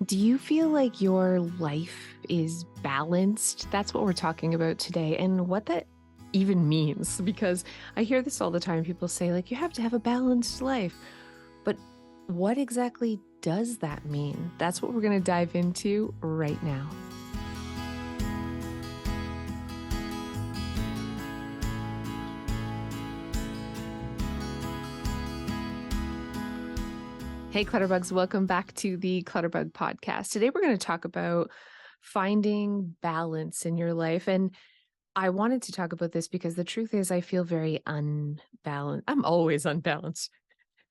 Do you feel like your life is balanced? That's what we're talking about today, and what that even means. Because I hear this all the time. People say, like, you have to have a balanced life. But what exactly does that mean? That's what we're going to dive into right now. Hey, Clutterbugs, welcome back to the Clutterbug podcast. Today, we're going to talk about finding balance in your life. And I wanted to talk about this because the truth is, I feel very unbalanced. I'm always unbalanced.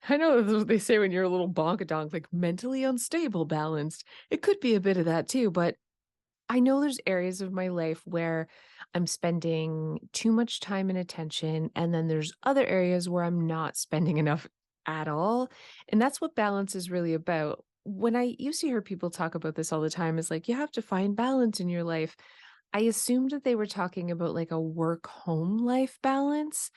I know that's what they say when you're a little bonkadonk, like mentally unstable, balanced. It could be a bit of that too, but I know there's areas of my life where I'm spending too much time and attention, and then there's other areas where I'm not spending enough at all. And that's what balance is really about. When I used to hear people talk about this all the time, is like, you have to find balance in your life. I assumed that they were talking about like a work home life balance.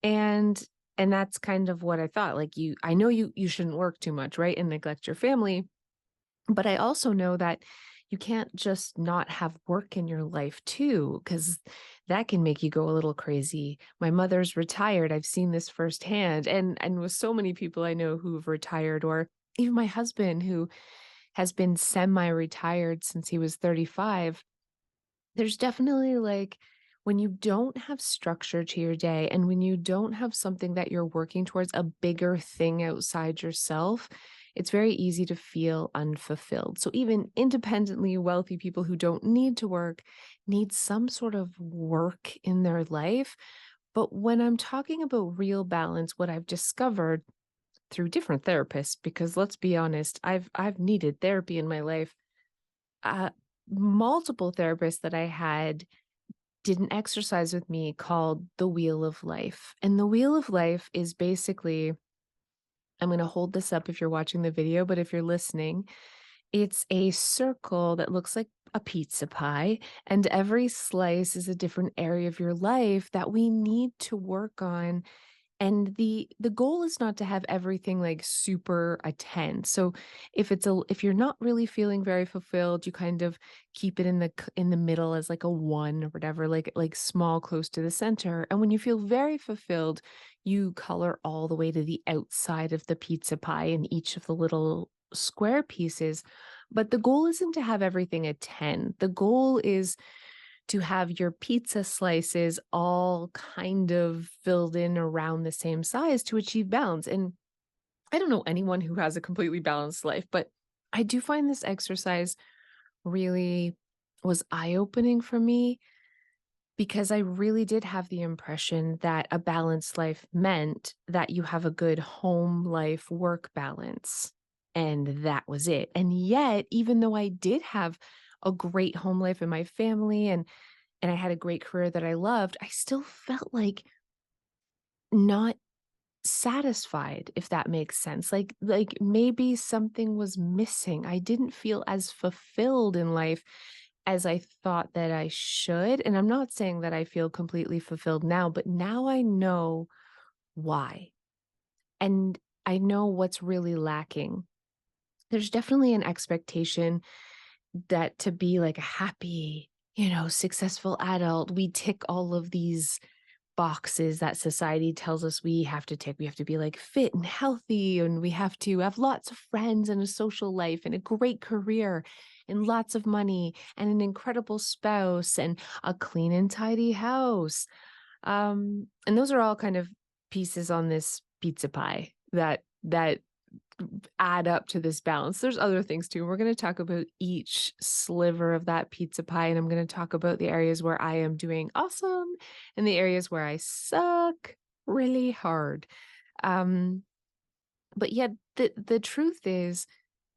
And and that's kind of what I thought. Like I know you shouldn't work too much, right? And neglect your family. But I also know that you can't just not have work in your life too, because that can make you go a little crazy. My mother's retired. I've seen this firsthand. And with so many people I know who've retired, or even my husband who has been semi-retired since he was 35, there's definitely like when you don't have structure to your day and when you don't have something that you're working towards, a bigger thing outside yourself, it's very easy to feel unfulfilled. So even independently wealthy people who don't need to work need some sort of work in their life. But when I'm talking about real balance, what I've discovered through different therapists, because let's be honest, I've needed therapy in my life. Uh, Multiple therapists that I had did an exercise with me called the Wheel of Life. And the Wheel of Life is basically, I'm going to hold this up if you're watching the video, but if you're listening, it's a circle that looks like a pizza pie, and every slice is a different area of your life that we need to work on. And the goal is not to have everything like super a 10. So if you're not really feeling very fulfilled, you kind of keep it in the middle as like a 1 or whatever, like small, close to the center. And when you feel very fulfilled, you color all the way to the outside of the pizza pie in each of the little square pieces. But the goal isn't to have everything a 10. The goal is to have your pizza slices all kind of filled in around the same size to achieve balance. And I don't know anyone who has a completely balanced life, but I do find this exercise really was eye-opening for me, because I really did have the impression that a balanced life meant that you have a good home life work balance. And that was it. And yet, even though I did have a great home life in my family, and I had a great career that I loved, I still felt like not satisfied, if that makes sense. Like maybe something was missing. I didn't feel as fulfilled in life as I thought that I should. And I'm not saying that I feel completely fulfilled now, but now I know why. And I know what's really lacking. There's definitely an expectation that to be like a happy, successful adult, we tick all of these boxes that society tells us we have to tick. We have to be like fit and healthy, and we have to have lots of friends and a social life and a great career and lots of money and an incredible spouse and a clean and tidy house. And those are all kind of pieces on this pizza pie that add up to this balance. There's other things too. We're going to talk about each sliver of that pizza pie, and I'm going to talk about the areas where I am doing awesome and the areas where I suck really hard. Um, but yet the truth is,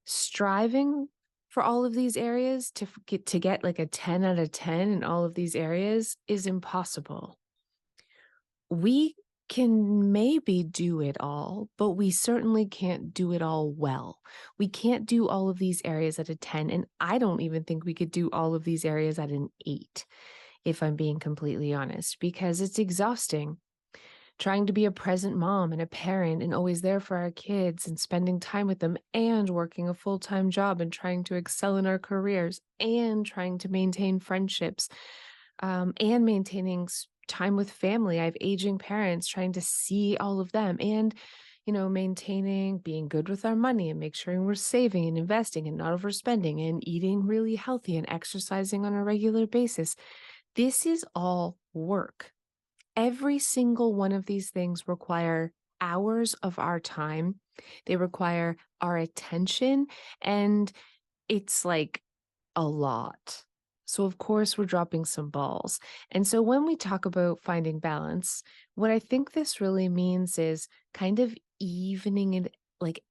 striving for all of these areas to get like a 10 out of 10 in all of these areas is impossible. We can maybe do it all, but we certainly can't do it all well. We can't do all of these areas at a 10, and I don't even think we could do all of these areas at an 8, if I'm being completely honest, because it's exhausting trying to be a present mom and a parent and always there for our kids and spending time with them and working a full-time job and trying to excel in our careers and trying to maintain friendships, and maintaining time with family. I have aging parents, trying to see all of them and, maintaining being good with our money and make sure we're saving and investing and not overspending and eating really healthy and exercising on a regular basis. This is all work. Every single one of these things require hours of our time. They require our attention, and it's like a lot. So, of course, we're dropping some balls. And so, when we talk about finding balance, what I think this really means is kind of evening it, like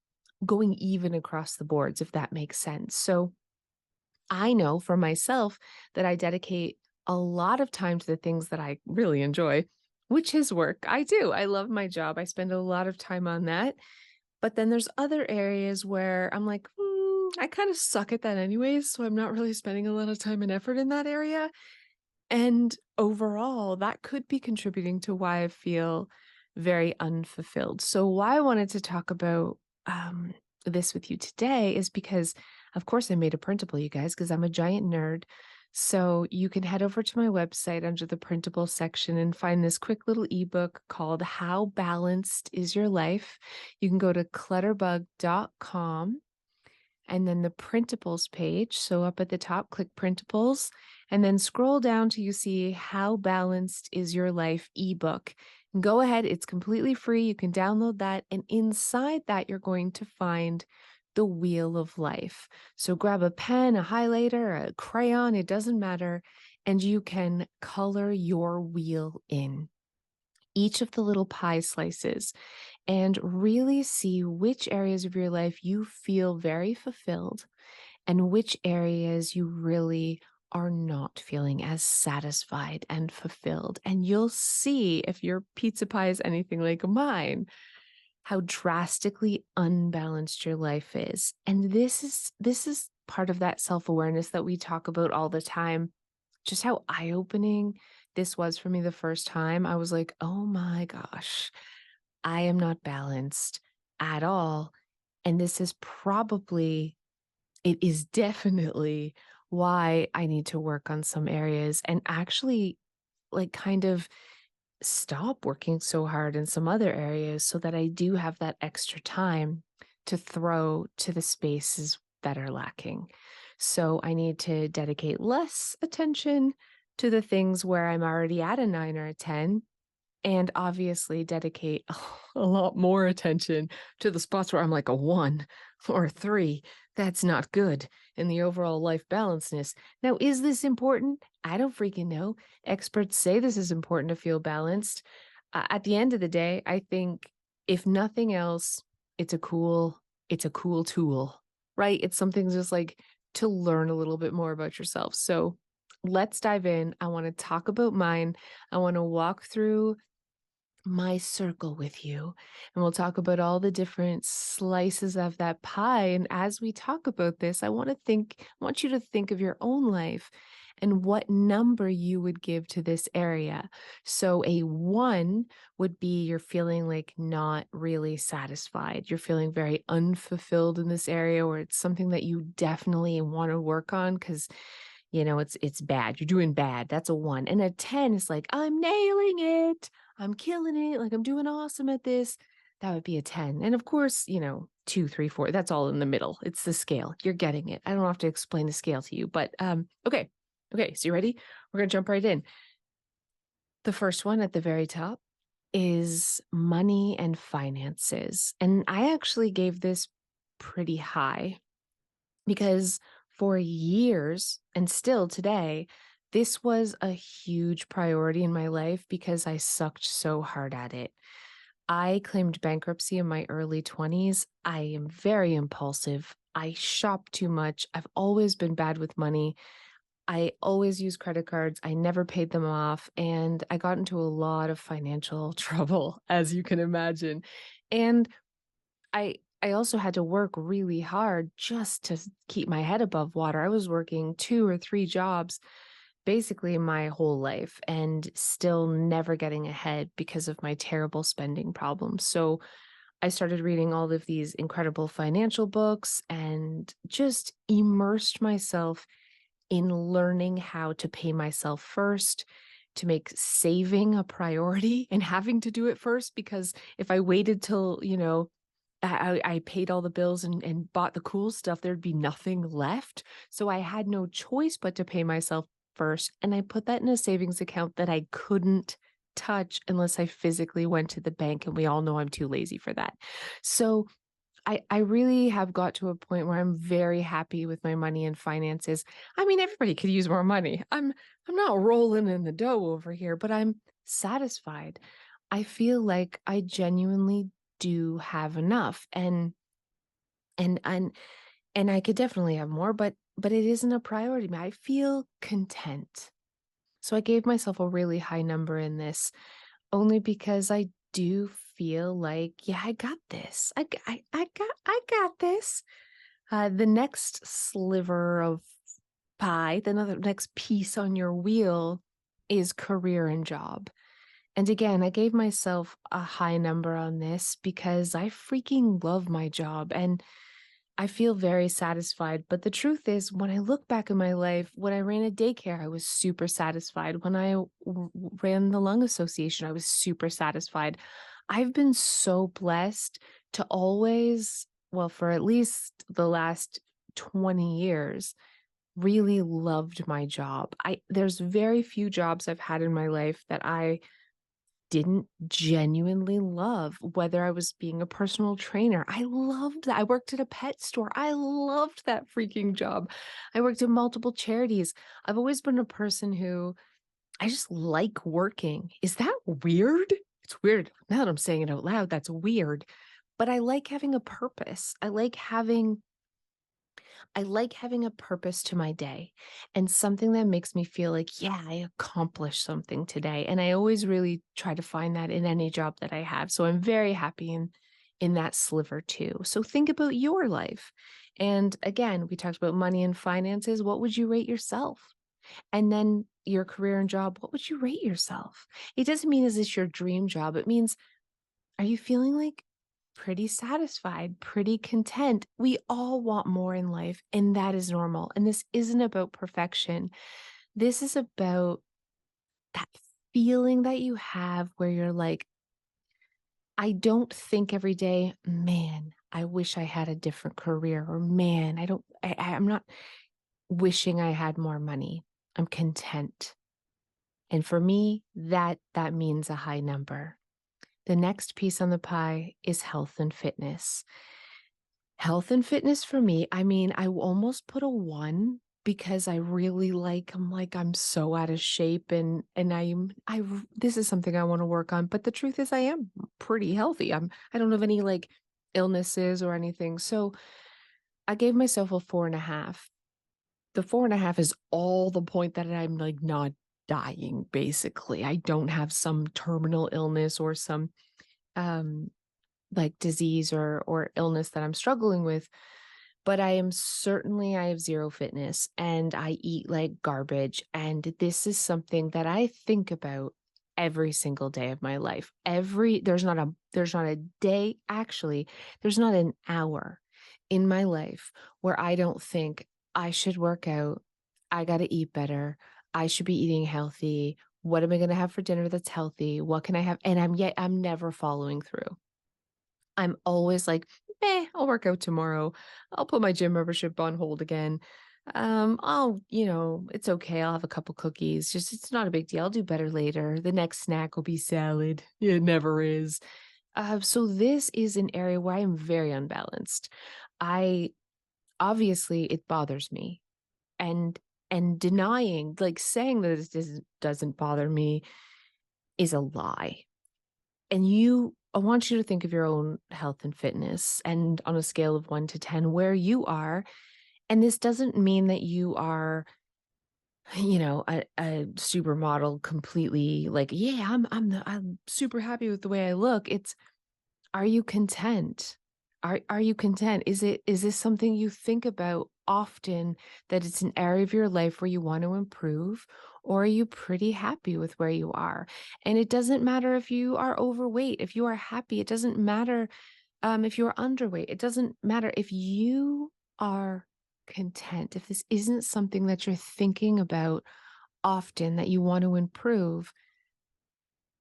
going even across the boards, if that makes sense. So, I know for myself that I dedicate a lot of time to the things that I really enjoy, which is work. I do. I love my job. I spend a lot of time on that. But then there's other areas where I'm like, I kind of suck at that anyways. So I'm not really spending a lot of time and effort in that area. And overall, that could be contributing to why I feel very unfulfilled. So, why I wanted to talk about this with you today is because, of course, I made a printable, you guys, because I'm a giant nerd. So, you can head over to my website under the printable section and find this quick little ebook called How Balanced Is Your Life? You can go to clutterbug.com and then the printables page. So up at the top, click printables and then scroll down till you see How Balanced Is Your Life ebook. Go ahead, it's completely free. You can download that. And inside that, you're going to find the wheel of life. So grab a pen, a highlighter, a crayon, it doesn't matter. And you can color your wheel in each of the little pie slices and really see which areas of your life you feel very fulfilled and which areas you really are not feeling as satisfied and fulfilled. And you'll see if your pizza pie is anything like mine, how drastically unbalanced your life is. And this is part of that self-awareness that we talk about all the time. Just how eye-opening this was for me the first time. I was like, "Oh my gosh, I am not balanced at all." And this is probably, it is definitely why I need to work on some areas and actually like kind of stop working so hard in some other areas so that I do have that extra time to throw to the spaces that are lacking. So I need to dedicate less attention to the things where I'm already at a 9 or a 10 and obviously dedicate a lot more attention to the spots where I'm like a 1 or a 3. That's not good in the overall life balanceness. Now, is this important? I don't freaking know. Experts say this is important to feel balanced. At the end of the day, I think if nothing else, it's a cool tool, right? It's something just like to learn a little bit more about yourself. So let's dive in. I want to talk about mine. I want to walk through my circle with you. And we'll talk about all the different slices of that pie. And as we talk about this, I want you to think of your own life and what number you would give to this area. So a 1 would be you're feeling like not really satisfied. You're feeling very unfulfilled in this area, or it's something that you definitely want to work on because it's bad. You're doing bad. That's a 1. And a 10 is like, I'm nailing it. I'm killing it. Like I'm doing awesome at this. That would be a 10. And of course, 2, 3, 4, that's all in the middle. It's the scale. You're getting it. I don't have to explain the scale to you, but okay. Okay, so you ready? We're gonna jump right in. The first one at the very top is money and finances. And I actually gave this pretty high because for years and still today, this was a huge priority in my life because I sucked so hard at it. I claimed bankruptcy in my early 20s. I am very impulsive. I shop too much. I've always been bad with money. I always use credit cards. I never paid them off. And I got into a lot of financial trouble, as you can imagine. And I also had to work really hard just to keep my head above water. I was working 2 or 3 jobs basically my whole life and still never getting ahead because of my terrible spending problems. So I started reading all of these incredible financial books and just immersed myself in learning how to pay myself first, to make saving a priority and having to do it first. Because if I waited till, I paid all the bills and bought the cool stuff, there'd be nothing left. So I had no choice but to pay myself first. And I put that in a savings account that I couldn't touch unless I physically went to the bank. And we all know I'm too lazy for that. So I really have got to a point where I'm very happy with my money and finances. I mean, everybody could use more money. I'm not rolling in the dough over here, but I'm satisfied. I feel like I genuinely do have enough, and and and I could definitely have more, but it isn't a priority. I feel content. So I gave myself a really high number in this only because I do feel like, yeah, I got this. I got this. The next sliver of pie, next piece on your wheel is career and job. And again, I gave myself a high number on this because I freaking love my job and I feel very satisfied. But the truth is, when I look back in my life, when I ran a daycare, I was super satisfied. When ran the lung association, I was super satisfied. I've been so blessed to always, well, for at least the last 20 years, really loved my job. There's very few jobs I've had in my life that I didn't genuinely love, whether I was being a personal trainer. I loved that. I worked at a pet store. I loved that freaking job. I worked at multiple charities. I've always been a person who I just like working. Is that weird? It's weird. Now that I'm saying it out loud, that's weird. But I like having a purpose. I like having a purpose to my day and something that makes me feel like, yeah, I accomplished something today. And I always really try to find that in any job that I have. So I'm very happy in that sliver too. So think about your life. And again, we talked about money and finances. What would you rate yourself? And then your career and job, what would you rate yourself? It doesn't mean is this your dream job? It means, are you feeling like pretty satisfied, pretty content? We all want more in life, and that is normal. And this isn't about perfection. This is about that feeling that you have where you're like, I don't think every day, man, I wish I had a different career, or man, I'm not wishing I had more money. I'm content. And for me, that means a high number. The next piece on the pie is health and fitness. Health and fitness for me, I mean, I almost put a 1 because I'm so out of shape and this is something I want to work on, but the truth is I am pretty healthy. I don't have any like illnesses or anything. So I gave myself a 4.5. The 4.5 is all the point that I'm like not dying, basically. I don't have some terminal illness or some um like disease or illness that I'm struggling with, but I have zero fitness and I eat like garbage. And this is something that I think about every single day of my life. There's not a day, actually, there's not an hour in my life where I don't think I should work out. I got to eat better. I should be eating healthy. What am I going to have for dinner that's healthy? What can I have? And I'm never following through. I'm always like, I'll work out tomorrow. I'll put my gym membership on hold again. It's okay. I'll have a couple cookies. Just, it's not a big deal. I'll do better later. The next snack will be salad. It never is. So this is an area where I am very unbalanced. I Obviously it bothers me, and denying, like saying that doesn't bother me is a lie. And I want you to think of your own health and fitness and on a scale of 1 to 10, where you are. And this doesn't mean that you are, a supermodel completely like, yeah, I'm super happy with the way I look. It's, are you content? Are you content? Is this something you think about often that it's an area of your life where you want to improve, or are you pretty happy with where you are? And it doesn't matter if you are overweight, if you are happy, it doesn't matter if you are underweight, it doesn't matter if you are content, if this isn't something that you're thinking about often that you want to improve,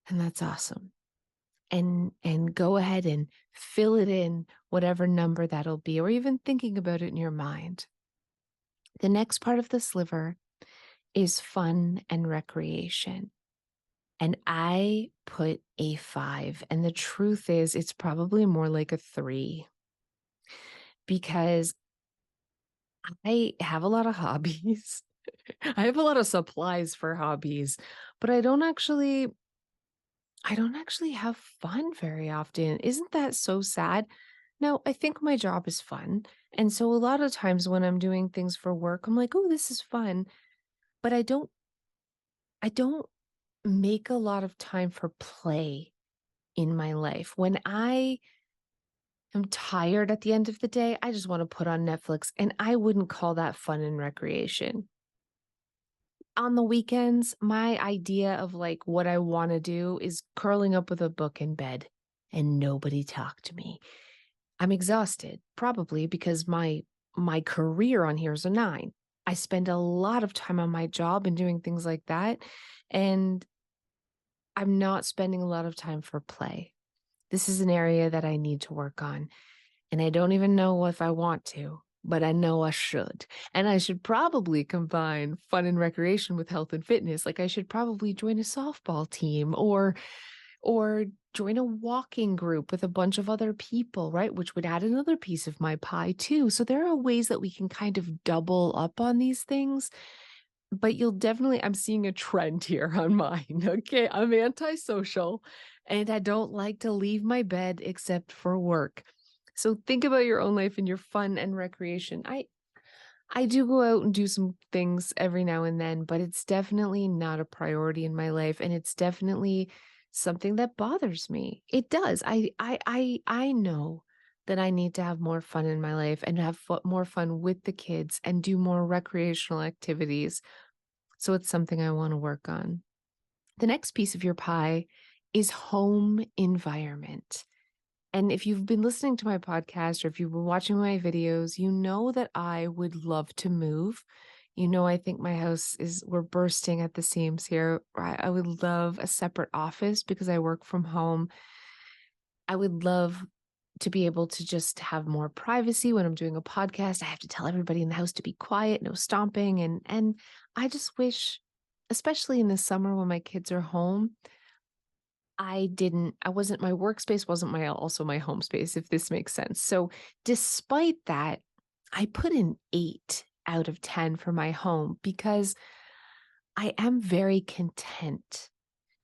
and that's awesome. And go ahead and fill it in whatever number that'll be, or even thinking about it in your mind. The next part of the sliver is fun and recreation. And I put a 5. And the truth is, it's probably more like a 3 because I have a lot of hobbies. I have a lot of supplies for hobbies, but I don't actually have fun very often. Isn't that so sad? Now, I think my job is fun. And so a lot of times when I'm doing things for work, I'm like, "Oh, this is fun." But I don't make a lot of time for play in my life. When I am tired at the end of the day, I just want to put on Netflix, and I wouldn't call that fun and recreation. On the weekends, my idea of like what I want to do is curling up with a book in bed and nobody talk to me. I'm exhausted, probably because my career on here is a 9. I spend a lot of time on my job and doing things like that, and I'm not spending a lot of time for play. This is an area that I need to work on, and I don't even know if I want to, but I know I should. And I should probably combine fun and recreation with health and fitness. Like I should probably join a softball team or join a walking group with a bunch of other people, right? Which would add another piece of my pie too. So there are ways that we can kind of double up on these things, but I'm seeing a trend here on mine. Okay. I'm antisocial and I don't like to leave my bed except for work. So think about your own life and your fun and recreation. I do go out and do some things every now and then, but it's definitely not a priority in my life, and it's definitely something that bothers me. It does. I know that I need to have more fun in my life and have more fun with the kids and do more recreational activities. So it's something I want to work on. The next piece of your pie is home environment. And if you've been listening to my podcast or if you've been watching my videos, you know that I would love to move. You know, I think we're bursting at the seams here. I would love a separate office because I work from home. I would love to be able to just have more privacy when I'm doing a podcast. I have to tell everybody in the house to be quiet, no stomping. And I just wish, especially in the summer when my kids are home, my workspace wasn't also my home space, if this makes sense. So despite that, I put an 8 out of 10 for my home because I am very content.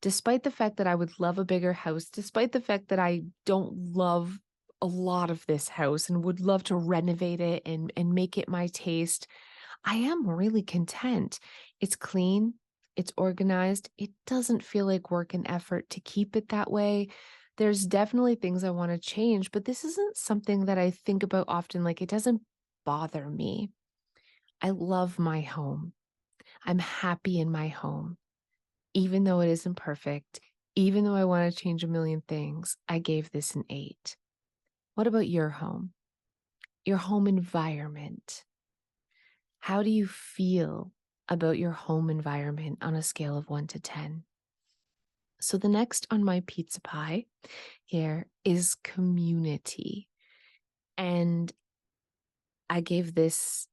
Despite the fact that I would love a bigger house, despite the fact that I don't love a lot of this house and would love to renovate it and make it my taste, I am really content. It's clean, it's organized. It doesn't feel like work and effort to keep it that way. There's definitely things I want to change, but this isn't something that I think about often. Like it doesn't bother me. I love my home. I'm happy in my home. Even though it isn't perfect, even though I want to change a million things, I gave this an 8. What about your home? Your home environment? How do you feel about your home environment on a scale of 1 to 10? So the next on my pizza pie here is community. And I gave this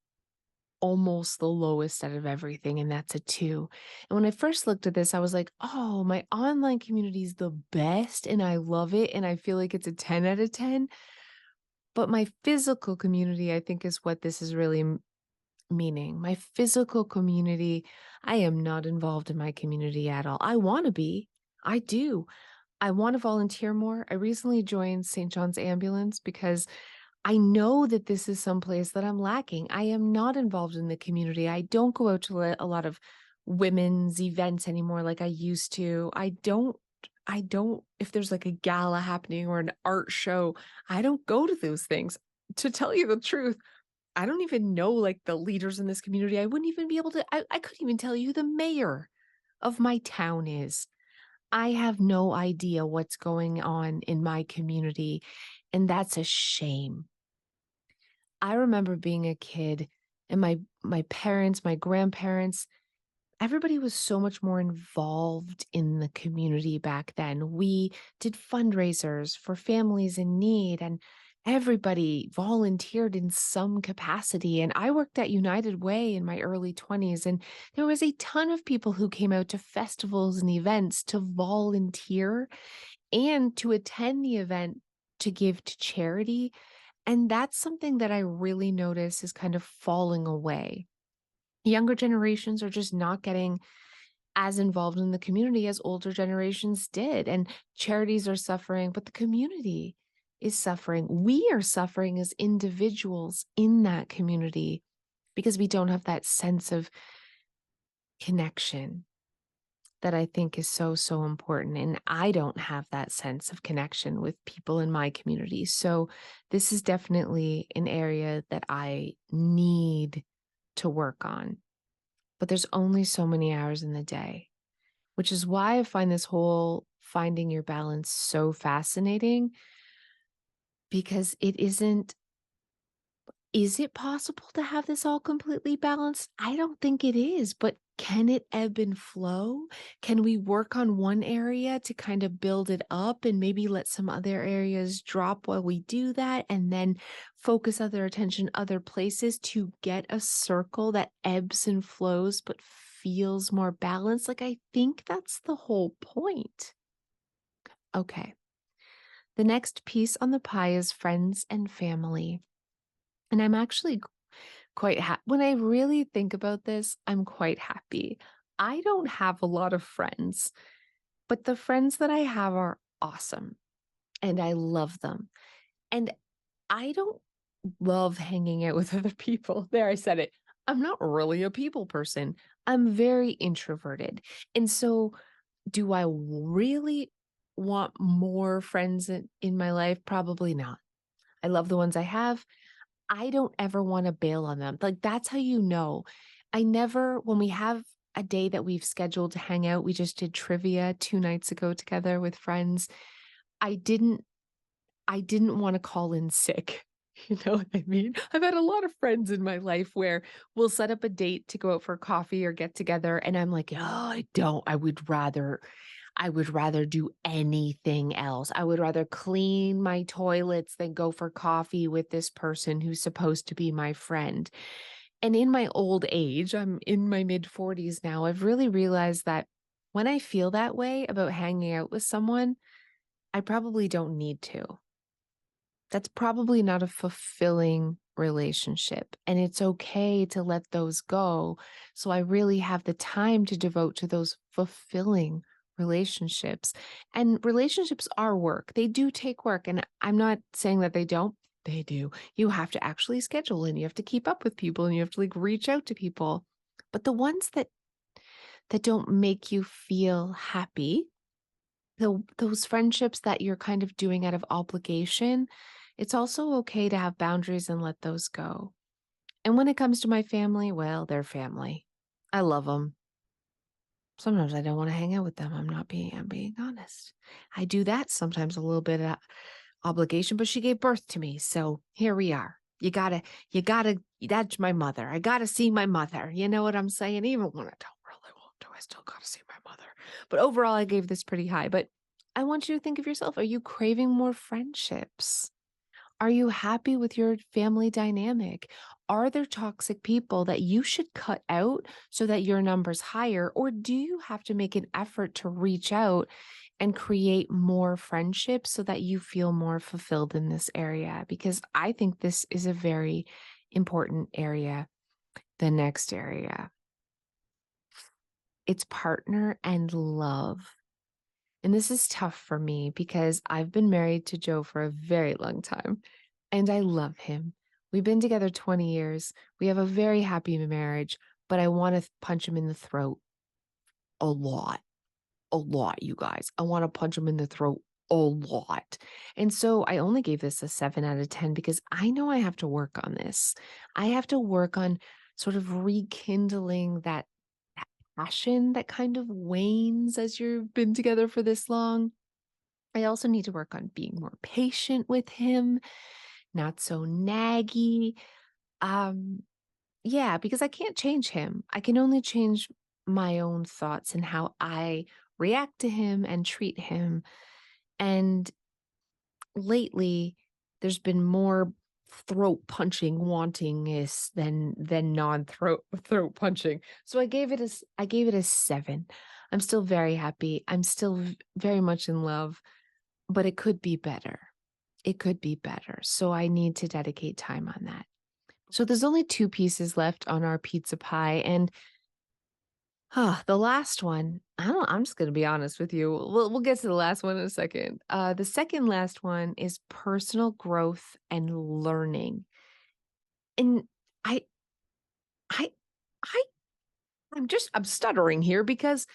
almost the lowest out of everything, and that's a 2. And when I first looked at this, I was like, oh, my online community is the best, and I love it, and I feel like it's a 10 out of 10. But my physical community, I think, is what this is really meaning. My physical community, I am not involved in my community at all. I want to be. I do. I want to volunteer more. I recently joined St. John's Ambulance because I know that this is someplace that I'm lacking. I am not involved in the community. I don't go out to a lot of women's events anymore like I used to. If there's like a gala happening or an art show, I don't go to those things. To tell you the truth, I don't even know like the leaders in this community. I wouldn't even be able to, I couldn't even tell you who the mayor of my town is. I have no idea what's going on in my community, and that's a shame. I remember being a kid and my parents, my grandparents, everybody was so much more involved in the community back then. We did fundraisers for families in need, and everybody volunteered in some capacity. And I worked at United Way in my early 20s, and there was a ton of people who came out to festivals and events to volunteer and to attend the event to give to charity. And that's something that I really notice is kind of falling away. Younger generations are just not getting as involved in the community as older generations did. And charities are suffering, but the community is suffering. We are suffering as individuals in that community because we don't have that sense of connection that I think is so, so important. And I don't have that sense of connection with people in my community. So this is definitely an area that I need to work on. But there's only so many hours in the day, which is why I find this whole finding your balance so fascinating because it isn't. Is it possible to have this all completely balanced? I don't think it is, but can it ebb and flow? Can we work on one area to kind of build it up and maybe let some other areas drop while we do that and then focus other attention other places to get a circle that ebbs and flows but feels more balanced? Like, I think that's the whole point. Okay. The next piece on the pie is friends and family. And I'm actually quite when I really think about this, I'm quite happy. I don't have a lot of friends, but the friends that I have are awesome and I love them. And I don't love hanging out with other people. There, I said it. I'm not really a people person. I'm very introverted. And so, do I really want more friends in my life? Probably not. I love the ones I have. I don't ever wanna bail on them. Like, that's how you know. I never when we have a day that we've scheduled to hang out, we just did trivia 2 nights ago together with friends. I didn't I didn't wanna call in sick. You know what I mean? I've had a lot of friends in my life where we'll set up a date to go out for coffee or get together, and I'm like, "Oh, I would rather do anything else. I would rather clean my toilets than go for coffee with this person who's supposed to be my friend." And in my old age, I'm in my mid 40s now, I've really realized that when I feel that way about hanging out with someone, I probably don't need to. That's probably not a fulfilling relationship. And it's okay to let those go. So I really have the time to devote to those fulfilling relationships. And relationships are work, they do take work. And I'm not saying that they don't. They do. You have to actually schedule and you have to keep up with people and you have to like reach out to people. But the ones that don't make you feel happy, those friendships that you're kind of doing out of obligation, it's also okay to have boundaries and let those go. And when it comes to my family, well, they're family. I love them. Sometimes I don't want to hang out with them. I'm being honest. I do that sometimes a little bit of obligation, but she gave birth to me. So here we are. You gotta, that's my mother. I gotta see my mother. You know what I'm saying? Even when I don't really want to, I still gotta see my mother. But overall, I gave this pretty high. But I want you to think of yourself. Are you craving more friendships? Are you happy with your family dynamic? Are there toxic people that you should cut out so that your number's higher? Or do you have to make an effort to reach out and create more friendships so that you feel more fulfilled in this area? Because I think this is a very important area. The next area, it's partner and love. And this is tough for me because I've been married to Joe for a very long time and I love him. We've been together 20 years. We have a very happy marriage, but I want to punch him in the throat a lot, you guys. I want to punch him in the throat a lot. And so I only gave this a 7 out of 10 because I know I have to work on this. I have to work on sort of rekindling that passion that kind of wanes as you've been together for this long. I also need to work on being more patient with him, not so naggy. Um, yeah, because I can't change him. I can only change my own thoughts and how I react to him and treat him. And lately, there's been more throat punching wantingness than non-throat punching. So I gave it a 7. I'm still very happy. I'm still very much in love, but it could be better. It could be better. So I need to dedicate time on that. So there's only 2 pieces left on our pizza pie, and the last one, I'm just gonna be honest with you. We'll get to the last one in a second. The second last one is personal growth and learning. And I I I I'm stuttering here because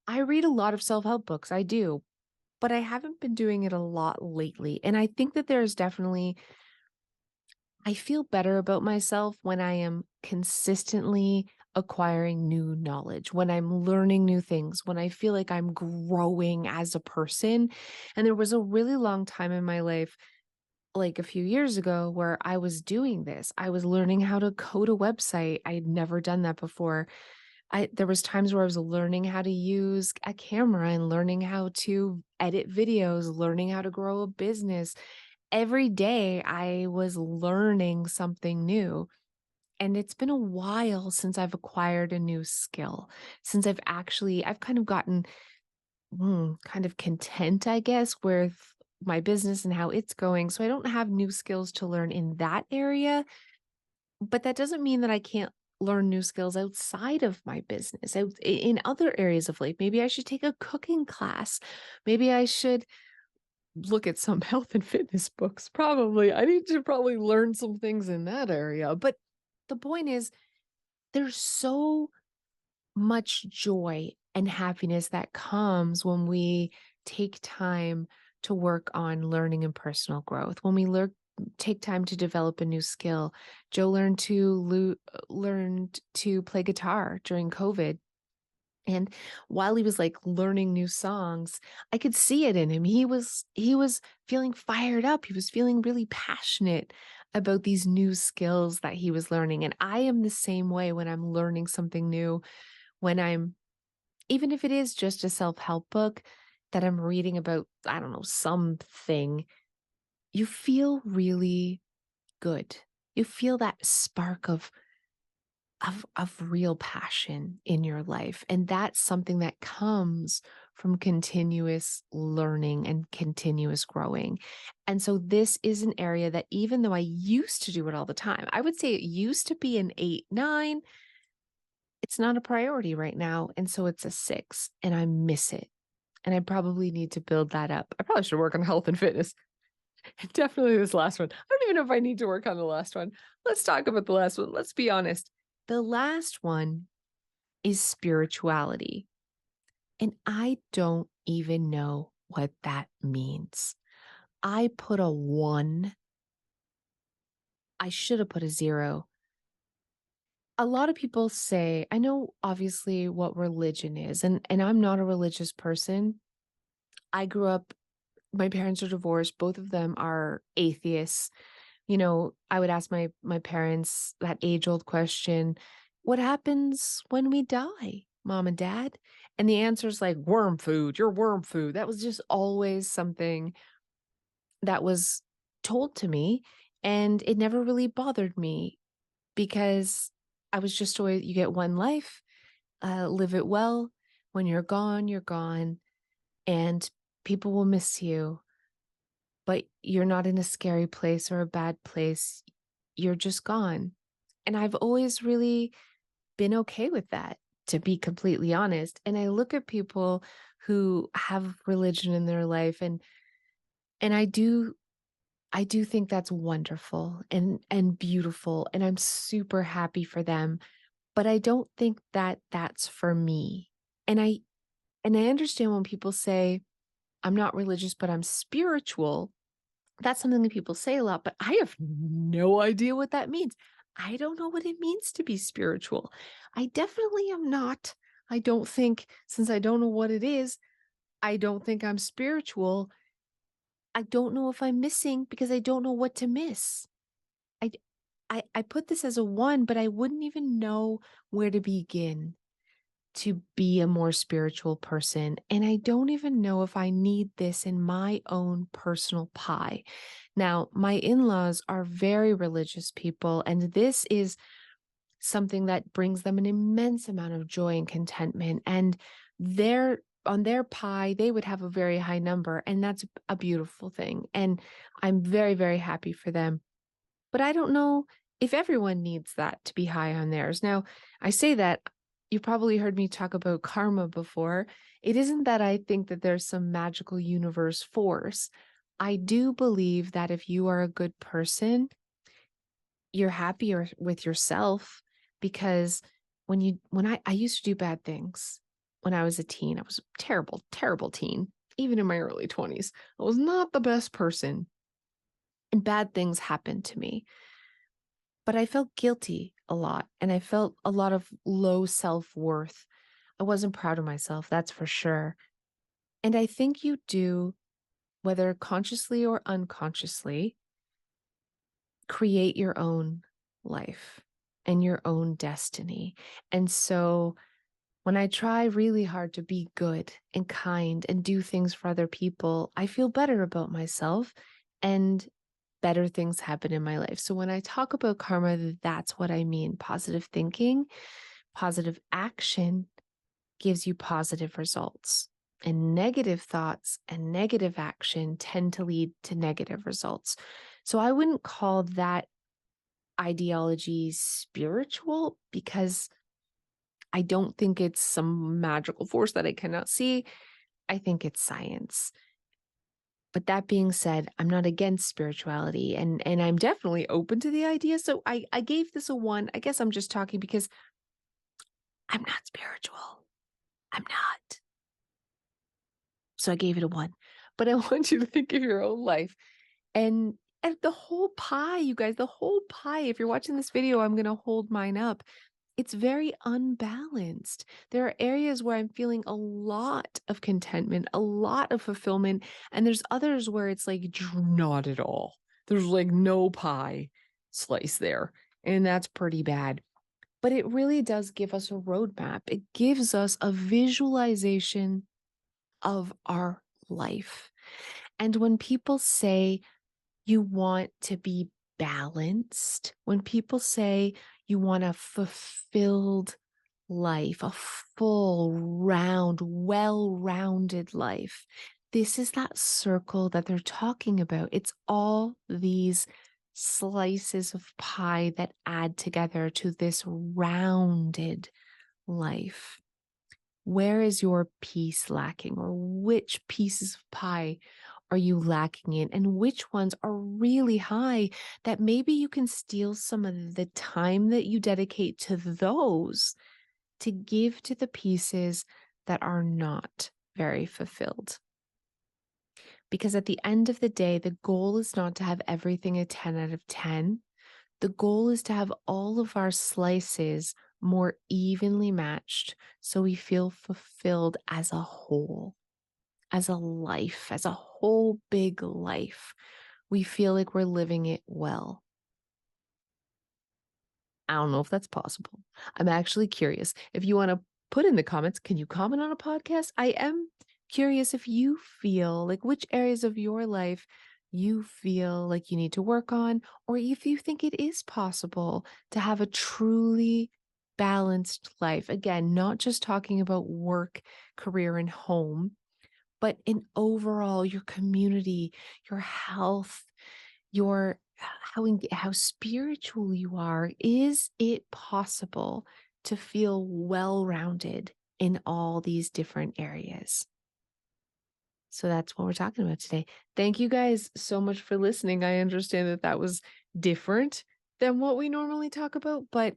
I read a lot of self-help books. I do, but I haven't been doing it a lot lately. And I think that there's definitely I feel better about myself when I am consistently acquiring new knowledge, when I'm learning new things, when I feel like I'm growing as a person. And there was a really long time in my life, like a few years ago, where I was doing this. I was learning how to code a website. I had never done that before. There was times where I was learning how to use a camera and learning how to edit videos, learning how to grow a business. Every day I was learning something new. And it's been a while since I've acquired a new skill, since I've kind of gotten kind of content, I guess, with my business and how it's going. So I don't have new skills to learn in that area, but that doesn't mean that I can't learn new skills outside of my business, in other areas of life. Maybe I should take a cooking class. Maybe I should look at some health and fitness books. Probably. I need to probably learn some things in that area. But the point is, there's so much joy and happiness that comes when we take time to work on learning and personal growth. When we take time to develop a new skill. Joe learned to play guitar during COVID. And while he was like learning new songs, I could see it in him. He was feeling fired up. He was feeling really passionate about these new skills that he was learning. And I am the same way when I'm learning something new, when I'm even if it is just a self-help book that I'm reading about, I don't know, something, you feel really good. You feel that spark of real passion in your life. And that's something that comes from continuous learning and continuous growing. And so this is an area that even though I used to do it all the time, I would say it used to be an 8, 9, it's not a priority right now. And so it's a 6 and I miss it. And I probably need to build that up. I probably should work on health and fitness. Definitely this last one. I don't even know if I need to work on the last one. Let's talk about the last one. Let's be honest. The last one is spirituality. And I don't even know what that means. I put a 1. I should have put a 0. A lot of people say, I know obviously what religion is, and I'm not a religious person. I grew up, my parents are divorced, both of them are atheists. You know, I would ask my parents that age-old question, "What happens when we die, mom and dad?" And the answer is like, "Worm food, you're worm food." That was just always something that was told to me, and it never really bothered me because I was just always, you get one life, live it well. When you're gone, you're gone, and people will miss you, but you're not in a scary place or a bad place. You're just gone. And I've always really been okay with that, to be completely honest. And I look at people who have religion in their life, and I do think that's wonderful and beautiful, and I'm super happy for them, but I don't think that that's for me. And I understand when people say, I'm not religious, but I'm spiritual. That's something that people say a lot, but I have no idea what that means. I don't know what it means to be spiritual. I definitely am not. I don't think, since I don't know what it is, I don't think I'm spiritual. I don't know if I'm missing because I don't know what to miss. I I put this as a 1, but I wouldn't even know where to begin to be a more spiritual person. And I don't even know if I need this in my own personal pie. Now, my in laws are very religious people, and this is something that brings them an immense amount of joy and contentment. And on their pie, they would have a very high number, and that's a beautiful thing. And I'm very, very happy for them. But I don't know if everyone needs that to be high on theirs. Now, I say that you probably heard me talk about karma before. It isn't that I think that there's some magical universe force. I do believe that if you are a good person, you're happier with yourself because when I used to do bad things when I was a teen. I was a terrible, terrible teen, even in my early 20s. I was not the best person, and bad things happened to me. But I felt guilty a lot, and I felt a lot of low self-worth. I wasn't proud of myself, that's for sure. And I think you do, whether consciously or unconsciously, create your own life and your own destiny. And so when I try really hard to be good and kind and do things for other people, I feel better about myself and better things happen in my life. So when I talk about karma, that's what I mean. Positive thinking, positive action gives you positive results. And negative thoughts and negative action tend to lead to negative results. So I wouldn't call that ideology spiritual because I don't think it's some magical force that I cannot see. I think it's science. But that being said, I'm not against spirituality, and I'm definitely open to the idea. So I gave this a 1. I guess I'm just talking because I'm not spiritual. I'm not. So I gave it a 1. But I want you to think of your own life and the whole pie, you guys, the whole pie. If you're watching this video, I'm going to hold mine up. It's very unbalanced. There are areas where I'm feeling a lot of contentment, a lot of fulfillment, and there's others where it's like not at all. There's like no pie slice there, and that's pretty bad. But it really does give us a roadmap. It gives us a visualization of our life. And when people say you want to be balanced, when people say you want a fulfilled life, a full, round, well rounded life, this is that circle that they're talking about. It's all these slices of pie that add together to this rounded life. Where is your piece lacking, or which pieces of pie are you lacking in, and which ones are really high that maybe you can steal some of the time that you dedicate to those to give to the pieces that are not very fulfilled? Because at the end of the day, the goal is not to have everything a 10 out of 10. The goal is to have all of our slices more evenly matched so we feel fulfilled as a whole, as a life, as a whole big life. We feel like we're living it well. I don't know if that's possible. I'm actually curious. If you want to put in the comments, can you comment on a podcast? I am curious if you feel like which areas of your life you feel like you need to work on, or if you think it is possible to have a truly balanced life. Again, not just talking about work, career, and home, but in overall your community, your health, your how spiritual you are. Is it possible to feel well-rounded in all these different areas? So that's what we're talking about today. Thank you guys so much for listening. I understand that that was different than what we normally talk about, but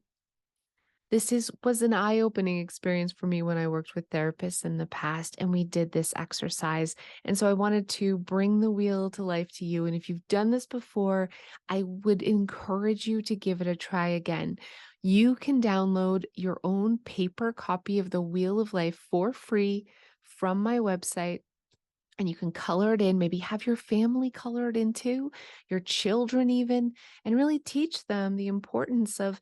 This was an eye-opening experience for me when I worked with therapists in the past, and we did this exercise. And so I wanted to bring the wheel to life to you. And if you've done this before, I would encourage you to give it a try again. You can download your own paper copy of the Wheel of Life for free from my website, and you can color it in, maybe have your family color it in too, your children even, and really teach them the importance of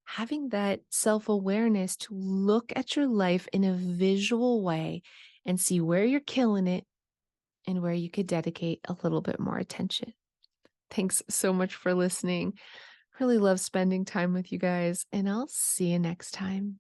having that self-awareness to look at your life in a visual way and see where you're killing it and where you could dedicate a little bit more attention. Thanks so much for listening. Really love spending time with you guys, and I'll see you next time.